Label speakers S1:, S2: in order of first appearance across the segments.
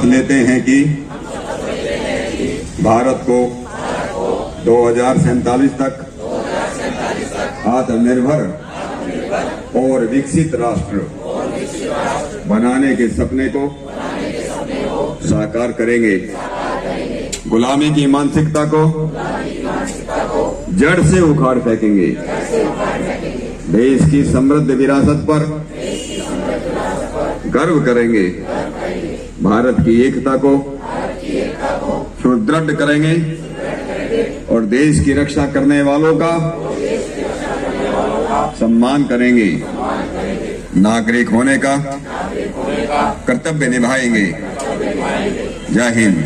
S1: शपथ लेते हैं कि भारत को 2047 तक आत्मनिर्भर और विकसित राष्ट्र बनाने के सपने को साकार करेंगे। गुलामी की मानसिकता को जड़ से उखाड़ फेंकेंगे। देश की समृद्ध विरासत पर गर्व करेंगे। भारत की एकता को सुदृढ़ करेंगे और देश की रक्षा करने वालों का सम्मान करेंगे। नागरिक होने का कर्तव्य निभाएंगे। जय हिंद।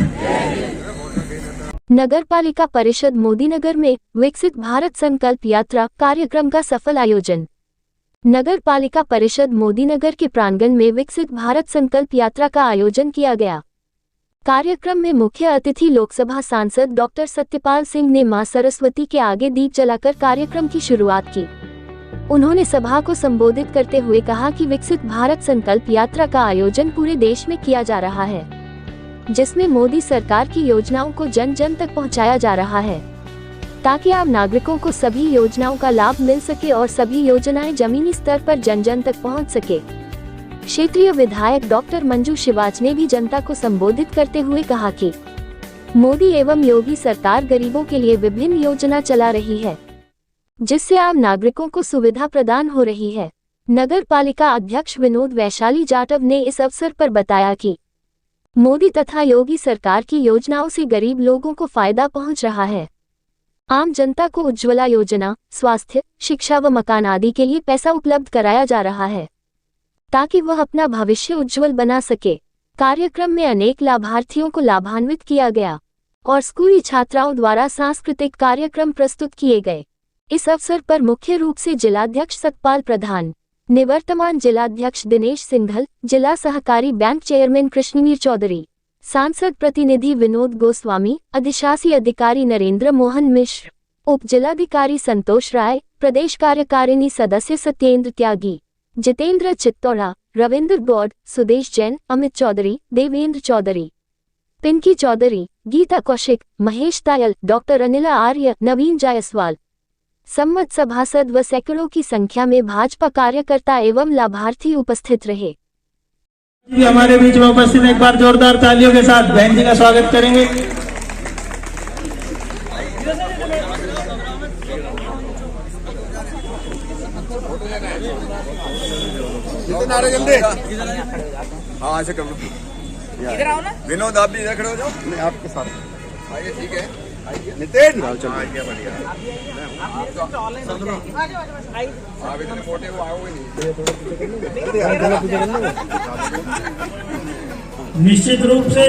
S2: नगर पालिका परिषद मोदीनगर में विकसित भारत संकल्प यात्रा कार्यक्रम का सफल आयोजन। नगर पालिका परिषद मोदीनगर के प्रांगण में विकसित भारत संकल्प यात्रा का आयोजन किया गया। कार्यक्रम में मुख्य अतिथि लोकसभा सांसद डॉक्टर सत्यपाल सिंह ने मां सरस्वती के आगे दीप जलाकर कार्यक्रम की शुरुआत की। उन्होंने सभा को संबोधित करते हुए कहा कि विकसित भारत संकल्प यात्रा का आयोजन पूरे देश में किया जा रहा है, जिसमें मोदी सरकार की योजनाओं को जन जन तक पहुंचाया जा रहा है, ताकि आम नागरिकों को सभी योजनाओं का लाभ मिल सके और सभी योजनाएं जमीनी स्तर पर जन जन तक पहुंच सके। क्षेत्रीय विधायक डॉक्टर मंजू शिवाच ने भी जनता को संबोधित करते हुए कहा कि मोदी एवं योगी सरकार गरीबों के लिए विभिन्न योजना चला रही है, जिससे आम नागरिकों को सुविधा प्रदान हो रही है। नगर पालिका अध्यक्ष विनोद वैशाली जाटव ने इस अवसर पर बताया कि मोदी तथा योगी सरकार की योजनाओं से गरीब लोगों को फायदा पहुंच रहा है। आम जनता को उज्ज्वला योजना, स्वास्थ्य, शिक्षा व मकान आदि के लिए पैसा उपलब्ध कराया जा रहा है, ताकि वह अपना भविष्य उज्ज्वल बना सके। कार्यक्रम में अनेक लाभार्थियों को लाभान्वित किया गया और स्कूली छात्राओं द्वारा सांस्कृतिक कार्यक्रम प्रस्तुत किए गए। इस अवसर पर मुख्य रूप से जिलाध्यक्ष सतपाल प्रधान, निवर्तमान जिलाध्यक्ष दिनेश सिंघल, जिला सहकारी बैंक चेयरमैन कृष्णवीर चौधरी, सांसद प्रतिनिधि विनोद गोस्वामी, अधिशासी अधिकारी नरेंद्र मोहन मिश्र, उप जिलाधिकारी संतोष राय, प्रदेश कार्यकारिणी सदस्य सत्येंद्र त्यागी, जितेंद्र चित्तौड़ा, रविंद्र गौड़, सुदेश जैन, अमित चौधरी, देवेंद्र चौधरी, पिंकी चौधरी, गीता कौशिक, महेश तायल, डॉक्टर अनिला आर्य, नवीन जायसवाल, सम्मत सभासद व सैकड़ों की संख्या में भाजपा कार्यकर्ता एवं लाभार्थी उपस्थित रहे।
S3: हमारे बीच में उपस्थित एक बार जोरदार तालियों के साथ बहन जी का स्वागत करेंगे।
S1: हाँ ऐसे कर लो। इधर आओ ना। विनोद आप भी इधर खड़े हो जाओ। नहीं आपके साथ आइए। ठीक है नितिन। बढ़िया। आप इतने मोटे को आओगे नहीं।
S3: निश्चित रूप से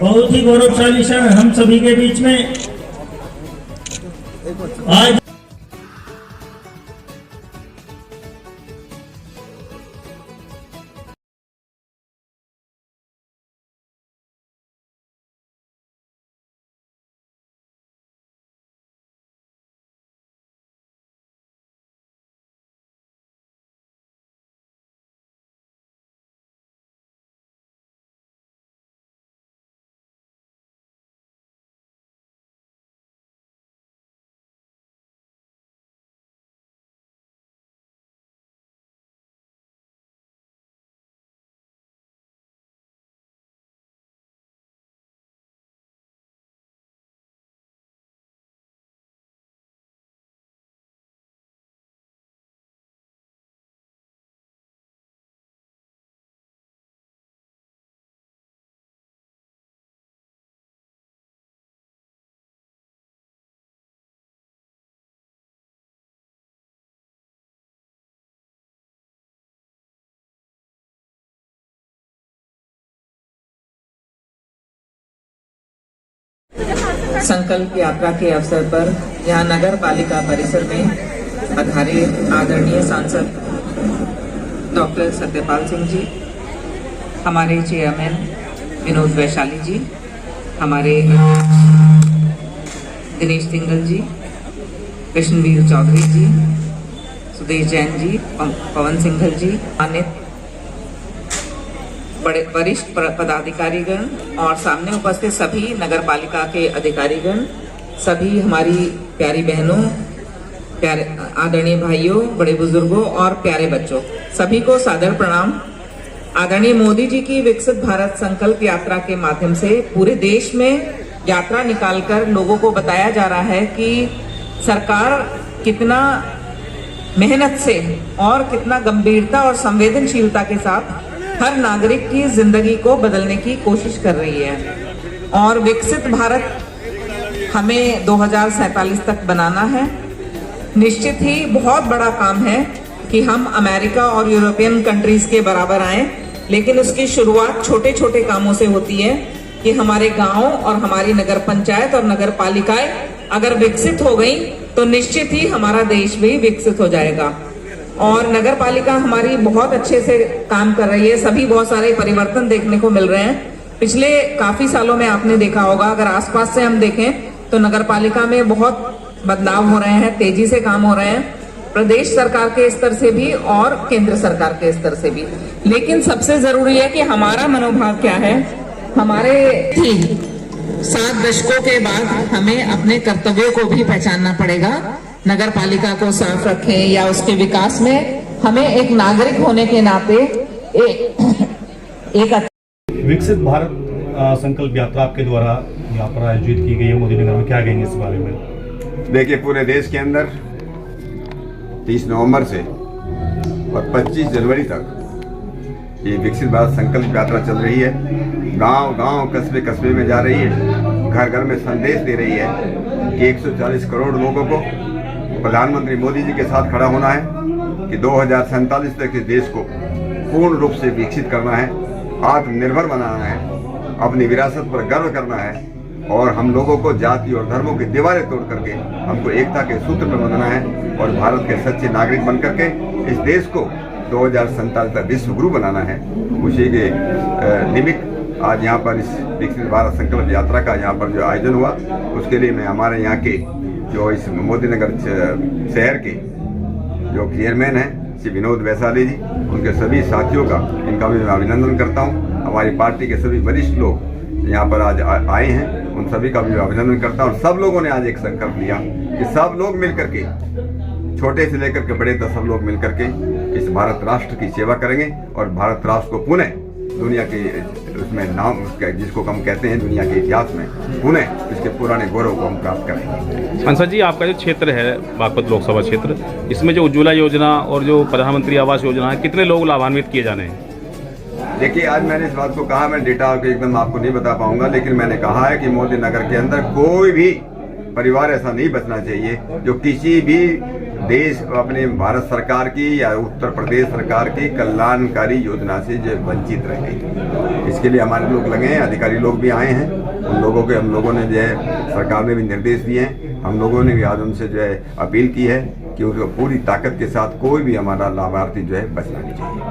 S3: बहुत ही गौरवशाली क्षण हम सभी के बीच में आज
S4: संकल्प यात्रा के अवसर पर यहाँ नगर पालिका परिसर में आधारित आदरणीय सांसद डॉक्टर सत्यपाल सिंह जी, हमारे चेयरमैन विनोद वैशाली जी, हमारे दिनेश सिंघल जी, कृष्णवीर चौधरी जी, सुदेश जैन जी, पवन सिंघल जी, बड़े वरिष्ठ पदाधिकारीगण और सामने उपस्थित सभी नगर पालिका के अधिकारीगण, सभी हमारी प्यारी बहनों, प्यारे आदरणीय भाइयों, बड़े बुजुर्गों और प्यारे बच्चों, सभी को सादर प्रणाम। आदरणीय मोदी जी की विकसित भारत संकल्प यात्रा के माध्यम से पूरे देश में यात्रा निकालकर लोगों को बताया जा रहा है कि सरकार कितना मेहनत से और कितना गंभीरता और संवेदनशीलता के साथ हर नागरिक की जिंदगी को बदलने की कोशिश कर रही है। और विकसित भारत हमें 2047 तक बनाना है। निश्चित ही बहुत बड़ा काम है कि हम अमेरिका और यूरोपियन कंट्रीज के बराबर आए, लेकिन उसकी शुरुआत छोटे छोटे कामों से होती है कि हमारे गांव और हमारी नगर पंचायत और नगर पालिकाएं अगर विकसित हो गई तो निश्चित ही हमारा देश भी विकसित हो जाएगा। और नगर पालिका हमारी बहुत अच्छे से काम कर रही है, सभी बहुत सारे परिवर्तन देखने को मिल रहे हैं। पिछले काफी सालों में आपने देखा होगा, अगर आसपास से हम देखें तो नगर पालिका में बहुत बदलाव हो रहे हैं, तेजी से काम हो रहे हैं, प्रदेश सरकार के स्तर से भी और केंद्र सरकार के स्तर से भी। लेकिन सबसे जरूरी है कि हमारा मनोभाव क्या है। हमारे 7 दशकों के बाद हमें अपने कर्तव्यों को भी पहचानना पड़ेगा। नगर पालिका को साफ रखें या उसके विकास में हमें एक नागरिक होने के नाते एक
S5: विकसित भारत संकल्प यात्रा आपके द्वारा यहाँ पर आयोजित की गई है मोदी नगर में, क्या कहेंगे इस बारे में?
S1: देखिए, पूरे देश के अंदर 30 नवंबर से और 25 जनवरी तक ये विकसित भारत संकल्प यात्रा चल रही है। गांव गांव, कस्बे कस्बे में जा रही है, घर घर में संदेश दे रही है कि 140 करोड़ लोगों को प्रधानमंत्री मोदी जी के साथ खड़ा होना है कि 2047 तक इस देश को पूर्ण रूप से विकसित करना है, आत्मनिर्भर बनाना है, अपनी विरासत पर गर्व करना है और हम लोगों को जाति और धर्मों की दीवारें तोड़ करके हमको एकता के सूत्र पर बंधना है और भारत के सच्चे नागरिक बन करके इस देश को 2047 तक विश्व गुरु बनाना है। उसी के निमित्त आज यहाँ पर इस विकसित भारत संकल्प यात्रा का यहाँ पर जो आयोजन हुआ, उसके लिए मैं हमारे यहाँ के जो इस मोदी नगर शहर के जो चेयरमैन हैं श्री विनोद वैशाली जी, उनके सभी साथियों का इनका भी मैं अभिनंदन करता हूँ। हमारी पार्टी के सभी वरिष्ठ लोग यहाँ पर आज आए हैं, उन सभी का भी अभिनंदन करता हूँ। और सब लोगों ने आज एक संकल्प लिया कि सब लोग मिलकर के, छोटे से लेकर के बड़े तक सब लोग मिलकर के इस भारत राष्ट्र की सेवा करेंगे और भारत राष्ट्र को पुनः दुनिया के उसमें नाम जिसको हम कहते हैं दुनिया के इतिहास में पुनः इसके पुराने गौरव को हम प्राप्त करेंगे।
S6: सांसद जी, आपका जो क्षेत्र है बागपत लोकसभा क्षेत्र, इसमें जो उज्ज्वला योजना और जो प्रधानमंत्री आवास योजना है, कितने लोग लाभान्वित किए जाने हैं?
S1: देखिए, आज मैंने इस बात को कहा, मैं डेटा एकदम आपको नहीं बता पाऊंगा, लेकिन मैंने कहा है कि मोदी नगर के अंदर कोई भी परिवार ऐसा नहीं बचना चाहिए जो किसी भी देश अपने भारत सरकार की या उत्तर प्रदेश सरकार की कल्याणकारी योजना से जो वंचित रह गई। इसके लिए हमारे लोग लगे हैं, अधिकारी लोग भी आए हैं, उन लोगों के हम लोगों ने जो है सरकार ने भी निर्देश दिए हैं, हम लोगों ने भी आज उनसे जो है अपील की है कि उसको पूरी ताकत के साथ कोई भी हमारा लाभार्थी जो है बचना नहीं चाहिए।